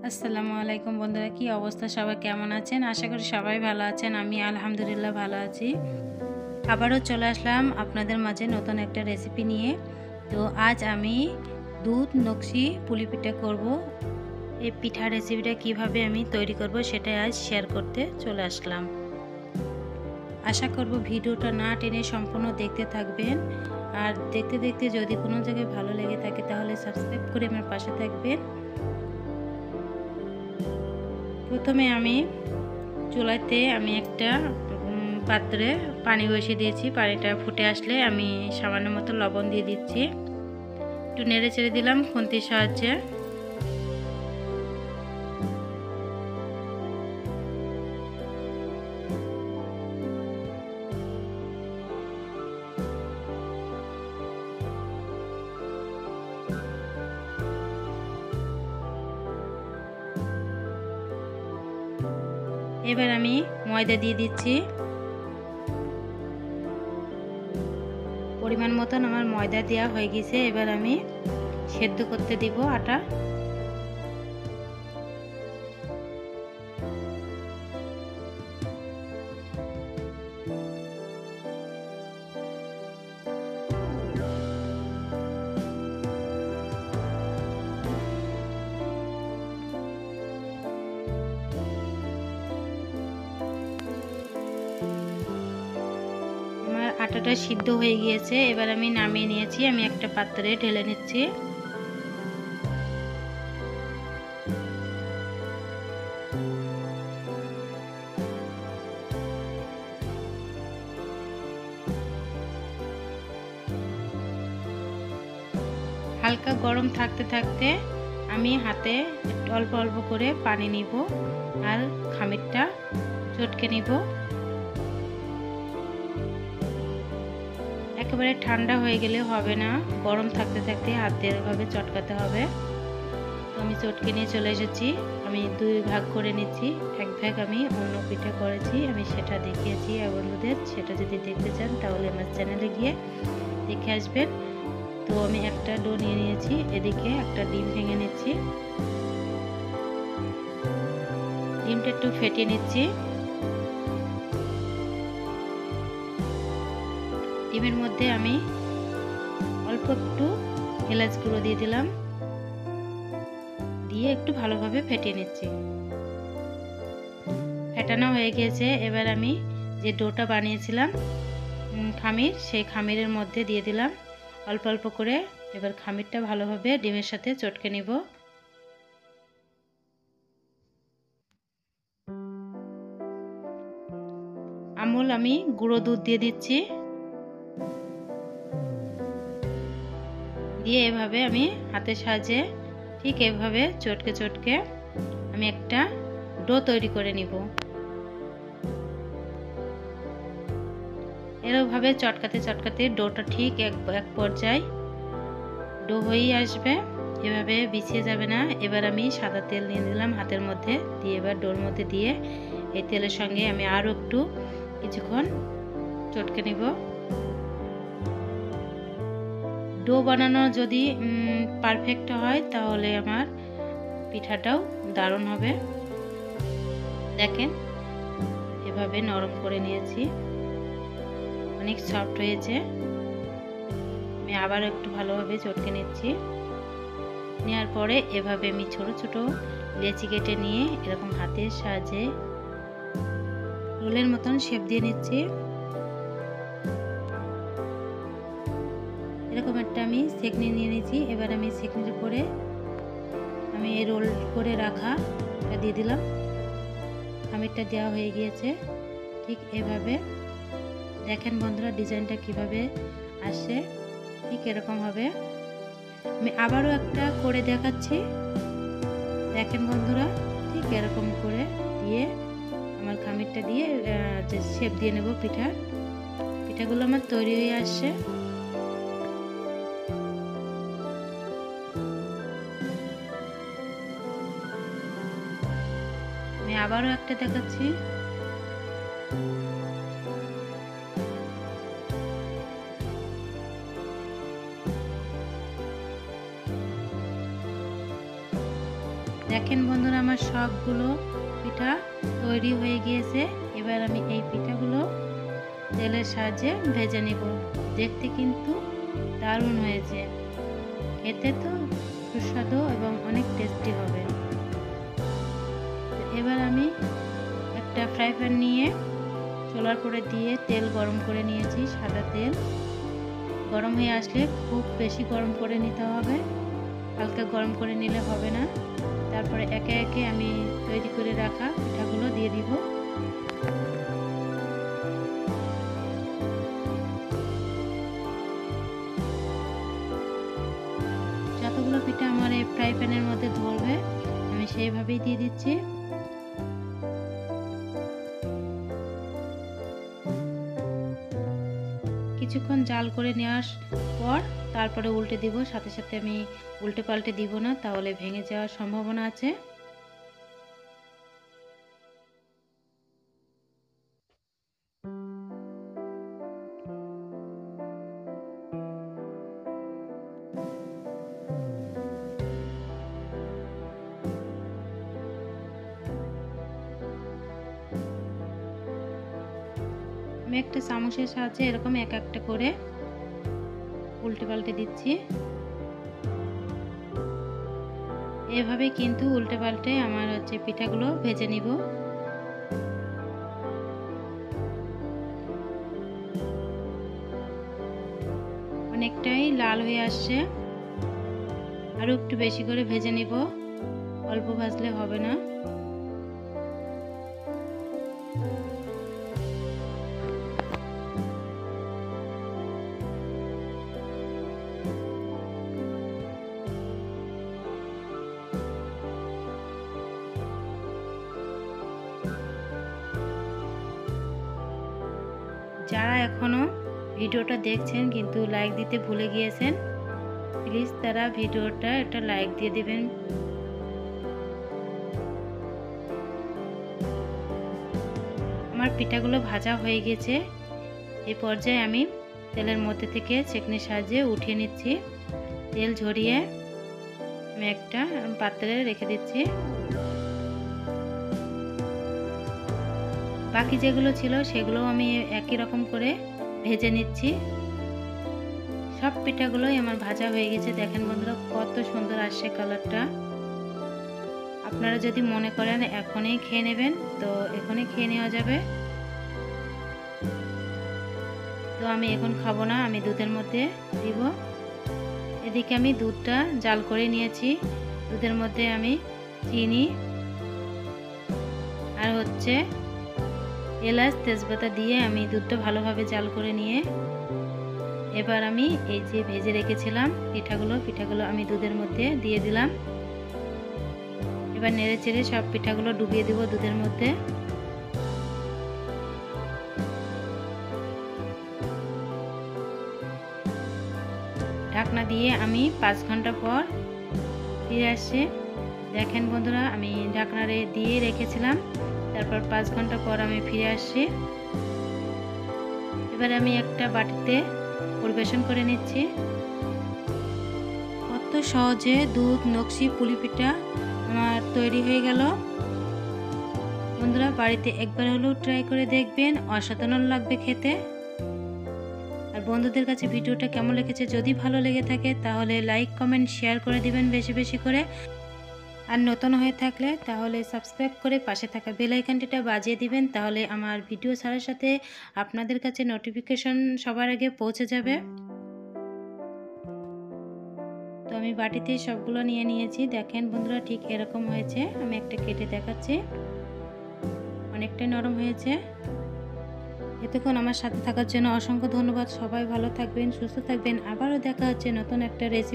আসসালামু আলাইকুম বন্ধুরা, কি অবস্থা? সবাই কেমন আছেন? আশা করি সবাই ভালো আছেন। আমি আলহামদুলিল্লাহ ভালো আছি। আবারও চলে আসলাম আপনাদের মাঝে নতুন একটা রেসিপি নিয়ে। তো আজ আমি দুধ নকশি পুলি পিঠা করব। এই পিঠা রেসিপিটা কিভাবে আমি তৈরি করব সেটাই আজ শেয়ার করতে চলে আসলাম। আশা করব ভিডিওটা না টেনে সম্পূর্ণ দেখতে থাকবেন। আর দেখতে দেখতে যদি কোনো জায়গায় ভালো লেগে থাকে তাহলে সাবস্ক্রাইব করে আমার পাশে থাকবেন। প্রথমে আমি চুলাতে একটা পাত্রে পানি বসিয়ে দিয়েছি। পানিটা ফুটে আসলে আমি সামান্য মতো লবণ দিয়ে দিচ্ছি। একটু নেড়ে চেড়ে দিলাম খুন্তির সাহায্যে। এবার আমি ময়দা দিয়ে দিচ্ছি। পরিমাণ মতন আমার ময়দা দেওয়া হয়ে গেছে। এবার আমি সেদ্ধ করতে দিব আটা। আটাটা সিদ্ধ হয়ে গিয়েছে। এবার আমি নামিয়ে নিয়েছি। আমি একটা পাত্রে ঢেলে নিচ্ছি। হালকা গরম থাকতে থাকতে আমি হাতে অল্প অল্প করে পানি নিব আর খামিরটা চটকে নিব। একেবারে ঠান্ডা হয়ে গেলে হবে না, গরম থাকতে থাকতে হাত দিয়ে এভাবে চটকাতে হবে। তো আমি চটকে নিয়ে চলে এসেছি। আমি দুই ভাগ করে নিচ্ছি। এক ভাগ আমি অন্য পিঠা করেছি, আমি সেটা দেখিয়েছি বন্ধুদের। সেটা যদি দেখতে চান তাহলে আমার চ্যানেলে গিয়ে দেখে আসবেন। তো আমি একটা ডো নিয়ে নিয়েছি। এদিকে একটা ডিম ভেঙে নিচ্ছি। ডিমটা একটু ফেটিয়ে নিচ্ছি। ডিমের মধ্যে আমি অল্প একটু এলাচ গুঁড়ো দিয়ে দিলাম, দিয়ে একটু ভালোভাবে ফেটিয়ে নিচ্ছি। ফেটানো হয়ে গিয়েছে। এবার আমি যে ডোটা বানিয়েছিলাম খামির, সেই খামিরের মধ্যে দিয়ে দিলাম অল্প অল্প করে। এবার খামিরটা ভালোভাবে ডিমের সাথে চটকে নিব। আমুল আমি গুঁড়ো দুধ দিয়ে দিচ্ছি। দিয়ে এভাবে আমি হাতের সাহায্যে ঠিক এভাবে চটকে চটকে আমি একটা ডো তৈরি করে নিব। এরকমভাবে চটকাতে চটকাতে ডোটা ঠিক এক পর্যায়ে ডো হয়েই আসবে, এভাবে বিছিয়ে যাবে না। এবার আমি সাদা তেল নিয়ে নিলাম হাতের মধ্যে, দিয়ে এবার ডোর মধ্যে দিয়ে এই তেলের সঙ্গে আমি আরও একটু কিছুক্ষণ চটকে নিব। ডো বানানো যদি পারফেক্ট হয় তাহলে আমার পিঠাটাও দারুণ হবে। দেখেন এভাবে নরম করে নিয়েছি, অনেক সফট হয়েছে। আমি আবার একটু ভালোভাবে চটকে নিচ্ছি। নেওয়ার পরে এভাবে আমি ছোট ছোট লেচি কেটে নিয়ে এরকম হাতের সাহায্যে রোলের মতন শেপ দিয়ে নিচ্ছি। এরকম একটা আমি সেকনি নিয়ে নিয়েছি। এবার আমি সেকনির উপরে আমি এই রোল করে রাখা দিয়ে দিলাম। খামিরটা দেওয়া হয়ে গিয়েছে। ঠিক এভাবে দেখেন বন্ধুরা ডিজাইনটা কিভাবে আসে, ঠিক এরকম হবে। আমি আবারও একটা করে দেখাচ্ছি। দেখেন বন্ধুরা ঠিক এরকম করে দিয়ে আমার খামিরটা দিয়ে যে শেপ দিয়ে নেব পিঠাগুলো আমার তৈরি হয়ে আসছে। আমি আবারও একটা দেখাচ্ছি। দেখেন বন্ধুরা, আমার সবগুলো পিঠা তৈরি হয়ে গিয়েছে। এবার আমি এই পিঠাগুলো তেলের সাহায্যে ভেজে নেব। দেখতে কিন্তু দারুণ হয়েছে, খেতে তো সুস্বাদু এবং অনেক টেস্টি হবে। এবার আমি একটা ফ্রাই প্যান নিয়ে চুলার উপরে দিয়ে তেল গরম করে নিয়েছি। সাদা তেল গরম হয়ে আসলে খুব বেশি গরম করে নিতে হবে, হালকা গরম করে নিলে হবে না। তারপরে একে একে আমি তৈরি করে রাখা পিঠাগুলো দিয়ে দিব। যতগুলো পিঠা আমার এই ফ্রাই প্যানের মধ্যে ধরবে আমি সেইভাবেই দিয়ে দিচ্ছি। কিছুক্ষণ জাল করে নেওয়ার পর তারপরে উল্টে দিব। সাথে সাথে আমি উল্টে পাল্টে দিব না, তাহলে ভেঙে যাওয়ার সম্ভাবনা আছে। আমি একটা চামচের সাহায্যে এরকম এক একটা করে উল্টে পাল্টে দিচ্ছি। এভাবে কিন্তু উল্টে পাল্টে আমার পিঠাগুলো ভেজে নিব। অনেকটাই লাল হয়ে আসছে, আরো একটু বেশি করে ভেজে নিব, অল্প ভাজলে হবে না। যারা এখনো ভিডিওটা দেখছেন কিন্তু লাইক দিতে ভুলে গিয়েছেন, প্লিজ তারা ভিডিওটা একটা লাইক দিয়ে দেবেন। আমার পিঠাগুলো ভাজা হয়ে গেছে। এই পর্যায়ে আমি তেলের মধ্যে থেকে ছেঁকনির সাহায্যে উঠিয়ে নিচ্ছি। তেল ঝরিয়ে আমি একটা পাত্রে রেখে দিচ্ছি। বাকি যেগুলো ছিল সেগুলো আমি একই রকম করে ভেজে নিচ্ছি। সব পিঠাগুলোই আমার ভাজা হয়ে গেছে। দেখেন বন্ধুরা, কত সুন্দর আসছে কালারটা। আপনারা যদি মনে করেন এখনই খেয়ে নেবেন তো এখনই খেয়ে নেওয়া যাবে। তো আমি এখন খাবো না, আমি দুধের মধ্যে দিব। এদিকে আমি দুধটা জাল করে নিয়েছি। দুধের মধ্যে আমি চিনি আর এলাচ তেজপাতা দিয়ে আমি দুধটা ভালোভাবে জাল করে নিয়ে এবার আমি এই যে ভেজে রেখেছিলাম পিঠাগুলো আমি দুধের মধ্যে দিয়ে দিলাম। এবার নেড়ে চেড়ে সব পিঠাগুলো ডুবিয়ে দিব দুধের মধ্যে। ঢাকনা দিয়ে আমি 5 ঘন্টা পর ফিরে আসছি। দেখেন বন্ধুরা, আমি ঢাকনা দিয়ে রেখেছিলাম, তারপর 5 ঘন্টা পর আমি ফিরে আসছি। এবার আমি একটা বাটিতে পরিবেশন করে নিচ্ছি। কত সহজে দুধ নকশি পুলি পিঠা আমার তৈরি হয়ে গেল। বন্ধুরা, বাড়িতে একবার হলেও ট্রাই করে দেখবেন, অসাধারণ লাগবে খেতে। আর বন্ধুদের কাছে ভিডিওটা কেমন লেগেছে যদি ভালো লেগে থাকে তাহলে লাইক কমেন্ট শেয়ার করে দিবেন বেশি বেশি করে। আর নতুন হয়ে থাকলে তাহলে সাবস্ক্রাইব করে পাশে থাকা বেল আইকনটিটা বাজিয়ে দিবেন, তাহলে আমার ভিডিও ছাড়ার সাথে আপনাদের কাছে নোটিফিকেশন সবার আগে পৌঁছে যাবে। তো আমি বাটিতে সবগুলো নিয়ে নিয়েছি। দেখেন বন্ধুরা, ঠিক এরকম হয়েছে। আমি একটা কেটে দেখাচ্ছি, অনেকটাই নরম হয়েছে। এতক্ষণ আমার সাথে থাকার জন্য অসংখ্য ধন্যবাদ। সবাই ভালো থাকবেন, সুস্থ থাকবেন। আবারও দেখা হচ্ছে নতুন একটা রেসিপি।